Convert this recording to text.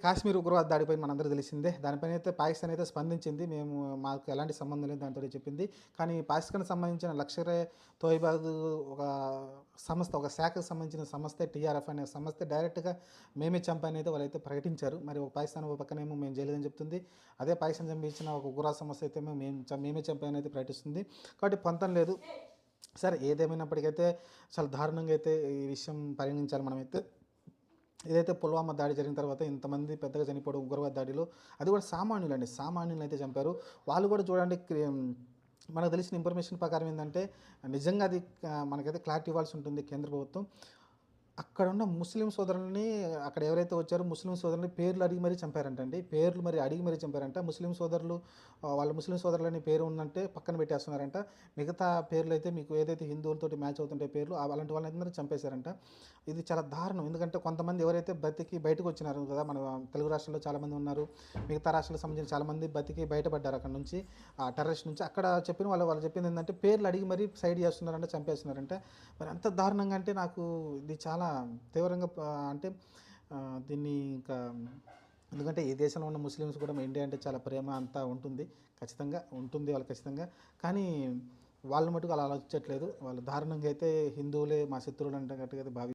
కాశ్మీర్ ఉగ్రవాద దాడిపై మనందరూ తెలిసిందే. దానిపైన అయితే పాకిస్తాన్ అయితే స్పందించింది. మాకు ఎలాంటి సంబంధం లేదు దానితోటి చెప్పింది. కానీ పాకిస్తాన్‌కి సంబంధించిన లష్కరే తోయిబాద్ ఒక ఒక శాఖకు సంబంధించిన సంస్థే టీఆర్ఎఫ్ అనే సంస్థ డైరెక్ట్‌గా మేమే చంపామని అయితే వాళ్ళైతే ప్రకటించారు. మరి ఒక పాకిస్తాన్ ఒక పక్కనేమో మేము చేయలేదని చెప్తుంది. అదే పాకిస్తాన్ చంపించిన ఒక ఉగ్రవాద సంస్థ అయితే మేమే చంపామని అయితే ప్రకటిస్తుంది. కాబట్టి పొంతన లేదు. సరే ఏదేమైనప్పటికైతే చాలా దారుణంగా అయితే ఈ విషయం పరిగణించాలి మనమైతే. ఏదైతే పుల్వామా దాడి జరిగిన తర్వాత ఇంతమంది పెద్దగా చనిపోవడం ఉగ్రవాద దాడిలో, అది కూడా సామాన్యులండి, సామాన్యులను అయితే చంపారు. వాళ్ళు కూడా చూడండి మనకు తెలిసిన ఇన్ఫర్మేషన్ ప్రకారం ఏంటంటే నిజంగా అది మనకైతే క్లారిటీ ఇవ్వాల్సి ఉంటుంది కేంద్ర ప్రభుత్వం. అక్కడ ఉన్న ముస్లిం సోదరులని, అక్కడ ఎవరైతే వచ్చారో ముస్లిం సోదరులని పేర్లు అడిగి మరీ చంపారంటండి. పేర్లు మరి అడిగి మరీ చంపారంట. ముస్లిం సోదరులు వాళ్ళ ముస్లిం సోదరులని పేరు ఉందంటే పక్కన పెట్టేస్తున్నారంట. మిగతా పేర్లు అయితే మీకు ఏదైతే హిందువులతోటి మ్యాచ్ అవుతుంటే పేర్లు అలాంటి వాళ్ళని అందరూ చంపేశారంట. ఇది చాలా దారుణం. ఎందుకంటే కొంతమంది ఎవరైతే బతికి బయటకు వచ్చినారు కదా, మన తెలుగు రాష్ట్రాల్లో చాలామంది ఉన్నారు, మిగతా రాష్ట్రాలకు సంబంధించిన చాలామంది బతికి బయటపడ్డారు అక్కడ నుంచి, ఆ టెర్రరిస్ట్ నుంచి. అక్కడ చెప్పిన వాళ్ళు చెప్పింది ఏంటంటే పేర్లు అడిగి మరీ సైడ్ చేస్తున్నారంటే, చంపేస్తున్నారంటే. మరి అంత దారుణంగా అంటే నాకు ఇది చాలా తీవ్రంగా అంటే దీన్ని ఇంకా, ఎందుకంటే ఈ దేశంలో ఉన్న ముస్లిమ్స్ కూడా మా ఇండియా అంటే చాలా ప్రేమ అంతా ఉంటుంది, ఖచ్చితంగా ఉంటుంది వాళ్ళు ఖచ్చితంగా. కానీ వాళ్ళు మటుకు అలా ఆలోచించట్లేదు. వాళ్ళు దారుణంగా అయితే హిందువులే మా శత్రువులు అంటే భావి